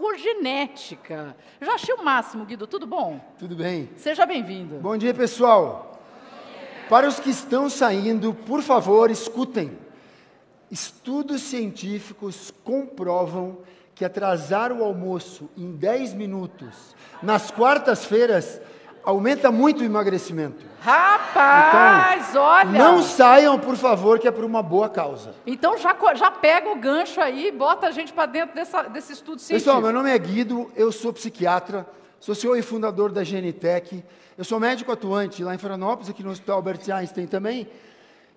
farmacogenética. Eu já achei o máximo, Guido, tudo bom? Tudo bem. Seja bem-vindo. Bom dia, pessoal. Para os que estão saindo, por favor, escutem. Estudos científicos comprovam que atrasar o almoço em 10 minutos nas quartas-feiras aumenta muito o emagrecimento. Rapaz, Então, olha! não saiam, por favor, que é por uma boa causa. Então já pega o gancho aí e bota a gente para dentro desse estudo científico. Pessoal, meu nome é Guido, eu sou psiquiatra, sou CEO e fundador da GNTech, eu sou médico atuante lá em Florianópolis, aqui no Hospital Albert Einstein também,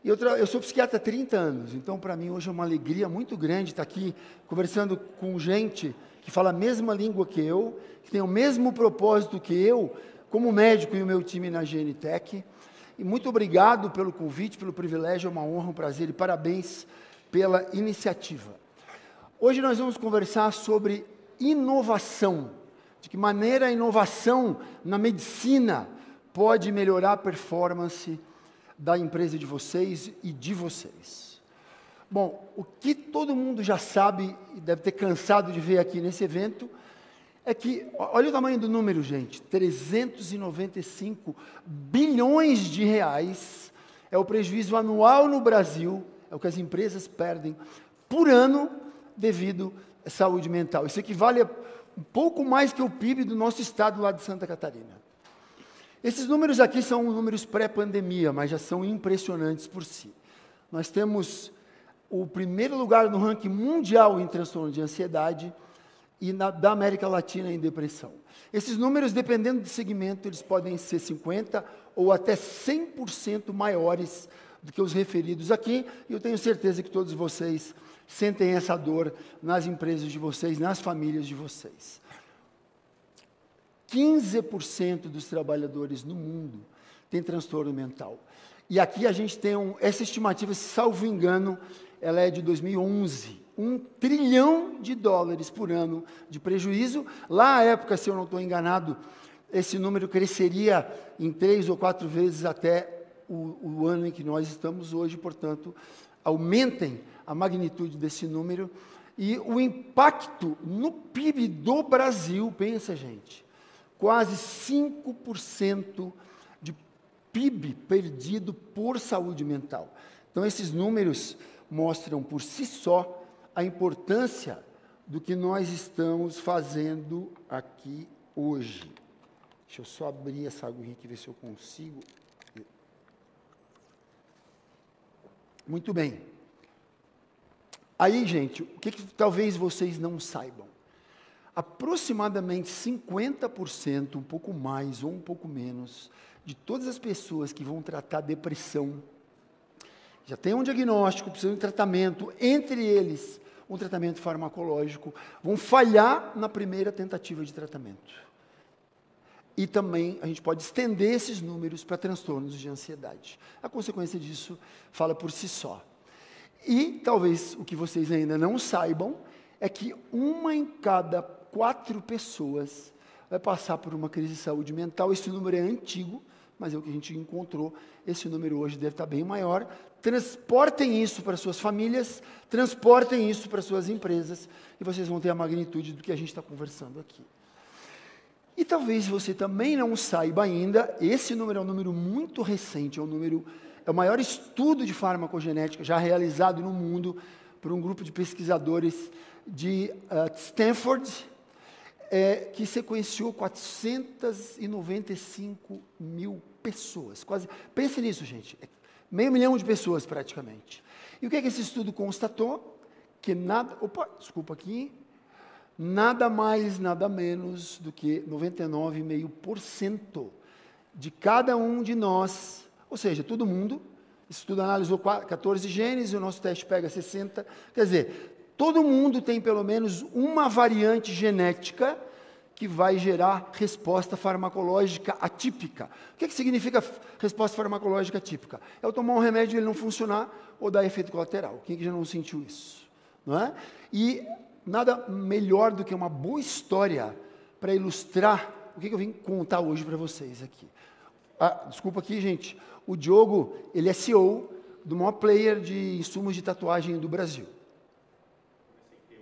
e eu sou psiquiatra há 30 anos, então para mim hoje é uma alegria muito grande estar aqui conversando com gente que fala a mesma língua que eu, que tem o mesmo propósito que eu, como médico e o meu time na GNTech. E muito obrigado pelo convite, pelo privilégio, é uma honra, um prazer e parabéns pela iniciativa. Hoje nós vamos conversar sobre inovação, de que maneira a inovação na medicina pode melhorar a performance da empresa de vocês e de vocês. Bom, o que todo mundo já sabe e deve ter cansado de ver aqui nesse evento é que, olha o tamanho do número, gente, 395 bilhões de reais é o prejuízo anual no Brasil, é o que as empresas perdem por ano devido à saúde mental. Isso equivale a um pouco mais que o PIB do nosso estado lá de Santa Catarina. Esses números aqui são números pré-pandemia, mas já são impressionantes por si. Nós temos o primeiro lugar no ranking mundial em transtorno de ansiedade, e da América Latina em depressão. Esses números, dependendo do segmento, eles podem ser 50% ou até 100% maiores do que os referidos aqui, e eu tenho certeza que todos vocês sentem essa dor nas empresas de vocês, nas famílias de vocês. 15% dos trabalhadores no mundo têm transtorno mental. E aqui a gente tem essa estimativa, salvo engano, ela é de 2011. $1 trilhão por ano de prejuízo. Lá, à época, se eu não estou enganado, esse número cresceria em 3 ou 4 vezes até o ano em que nós estamos hoje. Portanto, aumentem a magnitude desse número. E o impacto no PIB do Brasil, pensa, gente, quase 5% de PIB perdido por saúde mental. Então, esses números mostram por si só a importância do que nós estamos fazendo aqui hoje. Deixa eu só abrir essa aguinha aqui, ver se eu consigo. Muito bem. Aí, gente, o que talvez vocês não saibam? Aproximadamente 50%, um pouco mais ou um pouco menos, de todas as pessoas que vão tratar depressão, já tem um diagnóstico, precisam de tratamento, entre eles um tratamento farmacológico, vão falhar na primeira tentativa de tratamento. E também a gente pode estender esses números para transtornos de ansiedade. A consequência disso fala por si só. E talvez o que vocês ainda não saibam é que 1 em cada 4 pessoas vai passar por uma crise de saúde mental. Esse número é antigo, mas é o que a gente encontrou. Esse número hoje deve estar bem maior. Transportem isso para suas famílias, transportem isso para suas empresas, e vocês vão ter a magnitude do que a gente está conversando aqui. E talvez você também não saiba ainda, esse número é um número muito recente, é o maior estudo de farmacogenética já realizado no mundo por um grupo de pesquisadores de Stanford, que sequenciou 495 mil pessoas. Quase, pense nisso, gente. 500 mil de pessoas, praticamente. E o que é que esse estudo constatou? Que nada mais, nada menos do que 99,5% de cada um de nós, ou seja, todo mundo, esse estudo analisou 14 genes, e o nosso teste pega 60, quer dizer, todo mundo tem pelo menos uma variante genética que vai gerar resposta farmacológica atípica. O que significa resposta farmacológica atípica? É eu tomar um remédio e ele não funcionar ou dar efeito colateral. Quem que já não sentiu isso? Não é? E nada melhor do que uma boa história para ilustrar o que eu vim contar hoje para vocês aqui. Desculpa aqui, gente. O Diogo, ele é CEO do maior player de insumos de tatuagem do Brasil.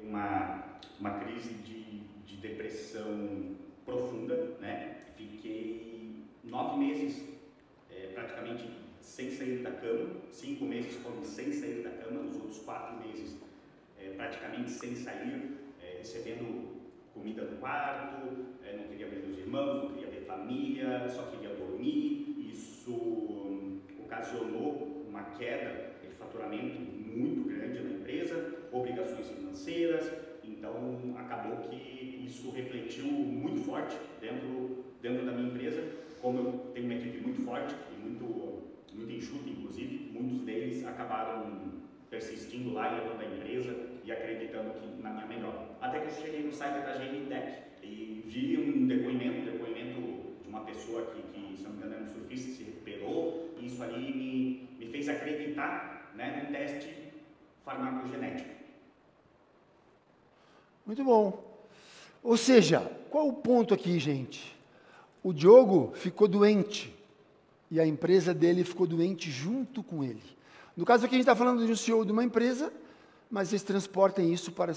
Uma crise de 9 meses praticamente sem sair da cama, 5 meses foram sem sair da cama, os outros 4 meses praticamente sem sair, recebendo comida no quarto, não queria ver os irmãos, não queria ver família, só queria dormir. Isso ocasionou uma queda de faturamento muito grande na empresa, obrigações financeiras, então acabou que isso refletiu muito forte dentro da minha empresa. Como eu tenho uma equipe muito forte e muito enxuta, inclusive, muitos deles acabaram persistindo lá e levando a empresa e acreditando que na minha melhor. Até que eu cheguei no site da GNTech e vi um depoimento de uma pessoa que, se não me engano, era um surfista, se recuperou, e isso ali me fez acreditar, né, no teste farmacogenético. Muito bom. Ou seja, qual o ponto aqui, gente? O Diogo ficou doente e a empresa dele ficou doente junto com ele. No caso aqui a gente está falando de um CEO de uma empresa, mas vocês transportem isso para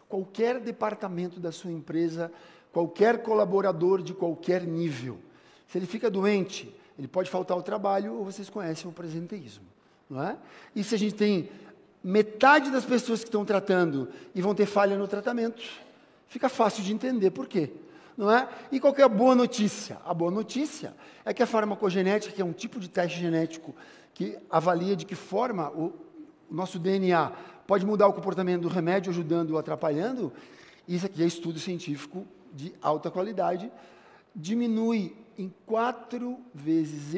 qualquer departamento da sua empresa, qualquer colaborador de qualquer nível. Se ele fica doente, ele pode faltar ao trabalho, ou vocês conhecem o presenteísmo, não é? E se a gente tem metade das pessoas que estão tratando e vão ter falha no tratamento, fica fácil de entender por quê, não é? E qual que é a boa notícia? A boa notícia é que a farmacogenética, que é um tipo de teste genético que avalia de que forma o nosso DNA pode mudar o comportamento do remédio, ajudando ou atrapalhando, isso aqui é estudo científico de alta qualidade, diminui em 4,5 vezes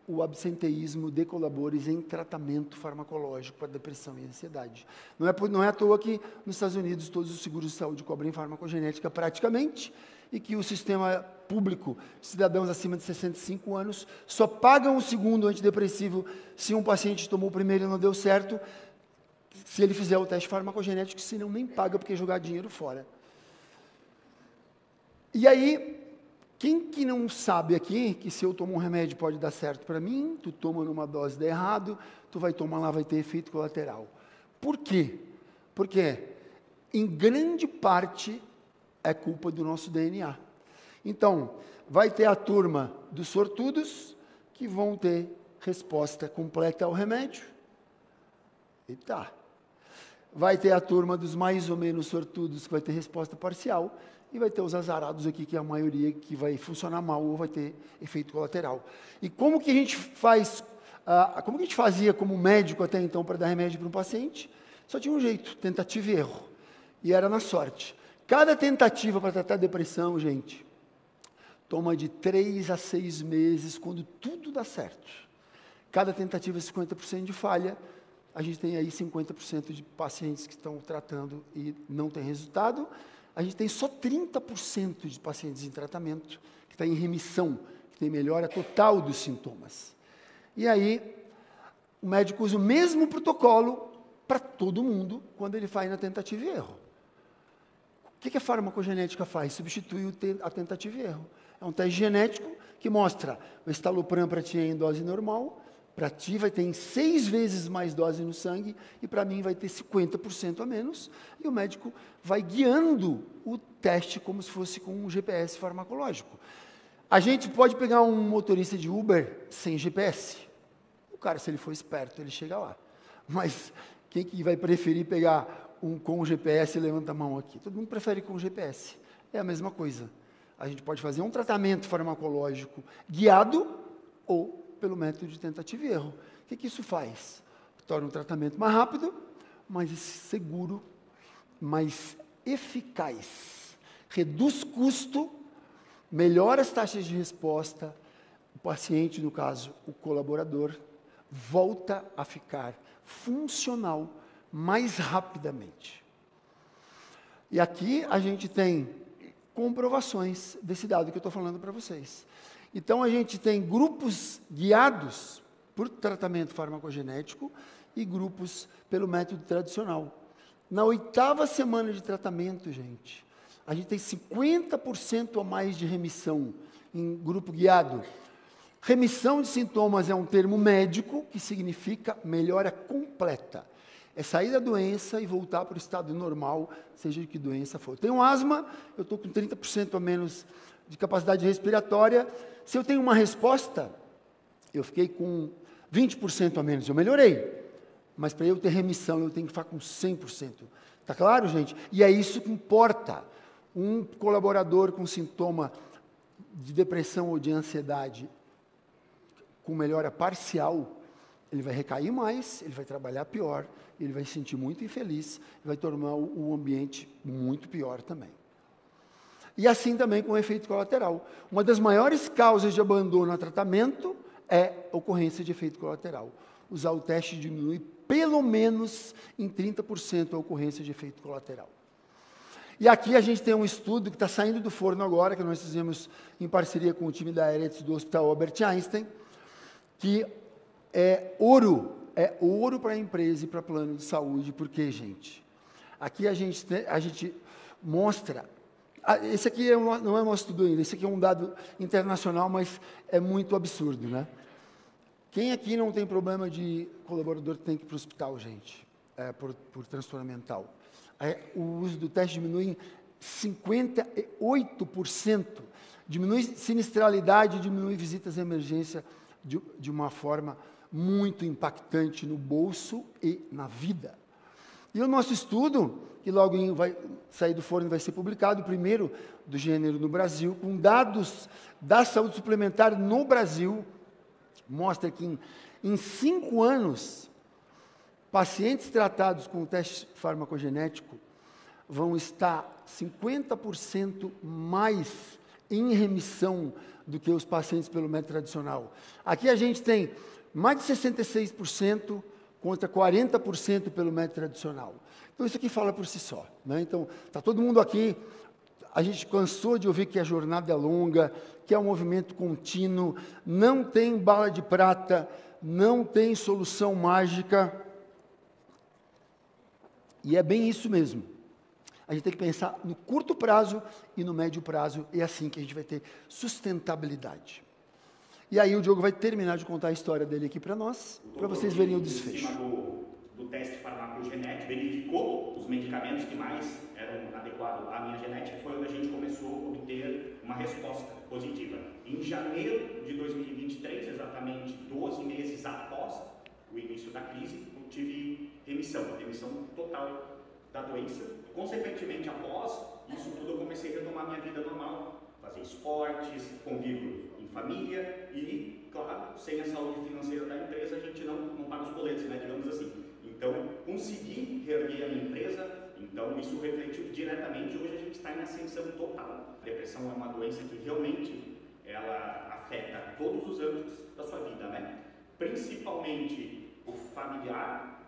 o absenteísmo de colaboradores em tratamento farmacológico para depressão e ansiedade. Não é à toa que nos Estados Unidos todos os seguros de saúde cobrem farmacogenética praticamente, e que o sistema público, cidadãos acima de 65 anos, só pagam o segundo antidepressivo se um paciente tomou o primeiro e não deu certo, se ele fizer o teste farmacogenético, senão nem paga porque jogar dinheiro fora. E aí, quem que não sabe aqui que se eu tomo um remédio pode dar certo para mim, tu toma numa dose dá errado, tu vai tomar lá, vai ter efeito colateral. Por quê? Porque, em grande parte, é culpa do nosso DNA. Então, vai ter a turma dos sortudos, que vão ter resposta completa ao remédio. E tá. Vai ter a turma dos mais ou menos sortudos, que vai ter resposta parcial. E vai ter os azarados aqui, que é a maioria que vai funcionar mal ou vai ter efeito colateral. E como que a gente faz, como que a gente fazia como médico até então para dar remédio para um paciente? Só tinha um jeito, tentativa e erro. E era na sorte. Cada tentativa para tratar depressão, gente, toma de 3 a 6 meses, quando tudo dá certo. Cada tentativa é 50% de falha, a gente tem aí 50% de pacientes que estão tratando e não tem resultado. A gente tem só 30% de pacientes em tratamento, que está em remissão, que tem melhora total dos sintomas. E aí, o médico usa o mesmo protocolo para todo mundo, quando ele faz na tentativa e erro. O que a farmacogenética faz? Substitui a tentativa e erro. É um teste genético que mostra o estalopram para ti é em dose normal, para ti vai ter em 6 vezes mais dose no sangue, e para mim vai ter 50% a menos, e o médico vai guiando o teste como se fosse com um GPS farmacológico. A gente pode pegar um motorista de Uber sem GPS. O cara, se ele for esperto, ele chega lá. Mas quem que vai preferir pegar um com o GPS, levanta a mão aqui? Todo mundo prefere com o GPS. É a mesma coisa. A gente pode fazer um tratamento farmacológico guiado ou pelo método de tentativa e erro. O que isso faz? Torna um tratamento mais rápido, mais seguro, mais eficaz. Reduz custo, melhora as taxas de resposta, o paciente, no caso, o colaborador, volta a ficar funcional mais rapidamente. E aqui a gente tem comprovações desse dado que eu estou falando para vocês. Então, a gente tem grupos guiados por tratamento farmacogenético e grupos pelo método tradicional. Na 8ª semana de tratamento, gente, a gente tem 50% a mais de remissão em grupo guiado. Remissão de sintomas é um termo médico que significa melhora completa. É sair da doença e voltar para o estado normal, seja de que doença for. Tenho asma, eu estou com 30% a menos de capacidade respiratória. Se eu tenho uma resposta, eu fiquei com 20% a menos, eu melhorei. Mas para eu ter remissão, eu tenho que ficar com 100%. Está claro, gente? E é isso que importa. Um colaborador com sintoma de depressão ou de ansiedade com melhora parcial, ele vai recair mais, ele vai trabalhar pior, ele vai se sentir muito infeliz, vai tornar o ambiente muito pior também. E assim também com o efeito colateral. Uma das maiores causas de abandono a tratamento é a ocorrência de efeito colateral. Usar o teste diminui pelo menos em 30% a ocorrência de efeito colateral. E aqui a gente tem um estudo que está saindo do forno agora, que nós fizemos em parceria com o time da Eretz do Hospital Albert Einstein, que é ouro para a empresa e para plano de saúde, porque, gente, aqui a gente mostra, esse aqui não é um estudo ainda, esse aqui é um dado internacional, mas é muito absurdo, né? Quem aqui não tem problema de colaborador que tem que ir para o hospital, gente, por transtorno mental? O uso do teste diminui em 58%, diminui sinistralidade, diminui visitas à emergência de uma forma muito impactante no bolso e na vida. E o nosso estudo, que logo vai sair do forno e vai ser publicado, o primeiro do gênero no Brasil, com dados da saúde suplementar no Brasil, mostra que em 5 anos, pacientes tratados com o teste farmacogenético vão estar 50% mais em remissão do que os pacientes pelo método tradicional. Aqui a gente tem mais de 66% contra 40% pelo método tradicional. Então, isso aqui fala por si só, né? Então, está todo mundo aqui, a gente cansou de ouvir que a jornada é longa, que é um movimento contínuo, não tem bala de prata, não tem solução mágica. E é bem isso mesmo. A gente tem que pensar no curto prazo e no médio prazo, e é assim que a gente vai ter sustentabilidade. E aí o Diogo vai terminar de contar a história dele aqui para nós, para vocês verem o desfecho. Em cima do teste farmacogenético, verificou os medicamentos que mais eram adequados à minha genética, foi onde a gente começou a obter uma resposta positiva. Em janeiro de 2023, exatamente 12 meses após o início da crise, eu tive remissão total da doença. Consequentemente, após isso tudo, eu comecei a retomar minha vida normal, fazer esportes, convívio em família e, claro, sem a saúde financeira da empresa, a gente não paga os boletos, né, digamos assim. Então, consegui reerguer a minha empresa, então isso refletiu diretamente. Hoje a gente está em ascensão total. A depressão é uma doença que realmente ela afeta todos os âmbitos da sua vida, né? Principalmente o familiar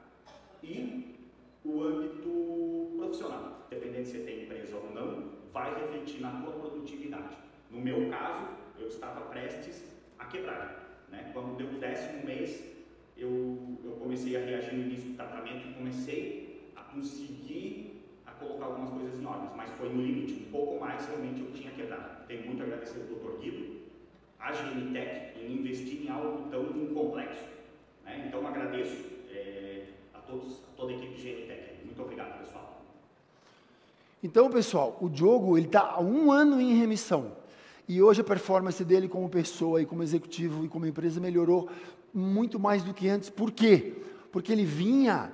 e o âmbito profissional. Dependendo se você tem empresa ou não, vai refletir na tua produtividade. No meu caso, eu estava prestes a quebrar, né? Quando deu o 10º mês, eu comecei a reagir no início do tratamento e comecei a conseguir colocar algumas coisas em ordem, mas foi no limite, um pouco mais realmente eu tinha quebrado. Tenho muito a agradecer ao Dr. Guido, a GNTech, em investir em algo tão complexo, né? Então agradeço a toda a equipe de GNTech. Muito obrigado, pessoal. Então, pessoal, o Diogo está há 1 ano em remissão. E hoje a performance dele como pessoa e como executivo e como empresa melhorou muito mais do que antes. Por quê? Porque ele vinha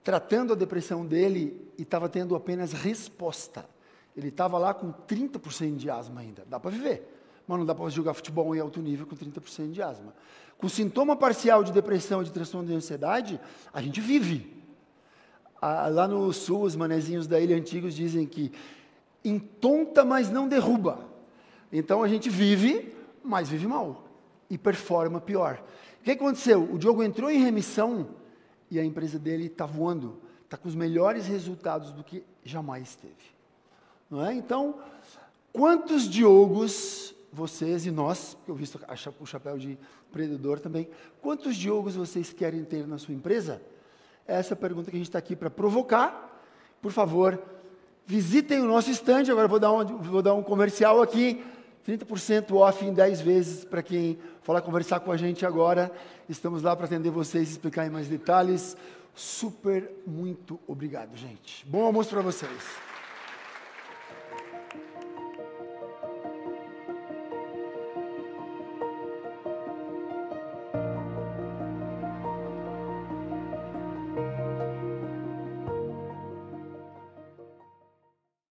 tratando a depressão dele e estava tendo apenas resposta. Ele estava lá com 30% de asma ainda. Dá para viver, mas não dá para jogar futebol em alto nível com 30% de asma. Com sintoma parcial de depressão e de transtorno de ansiedade, a gente vive. Lá no sul, os manezinhos da ilha antigos dizem que entonta, mas não derruba. Então a gente vive, mas vive mal. E performa pior. O que aconteceu? O Diogo entrou em remissão e a empresa dele está voando. Está com os melhores resultados do que jamais teve. Não é? Então, quantos Diogos vocês e nós, porque eu visto o chapéu de empreendedor também, quantos Diogos vocês querem ter na sua empresa? Essa é a pergunta que a gente está aqui para provocar. Por favor, visitem o nosso stand. Agora vou dar um comercial aqui. 30% off em 10 vezes para quem for lá conversar com a gente agora. Estamos lá para atender vocês e explicar em mais detalhes. Muito obrigado, gente. Bom almoço para vocês.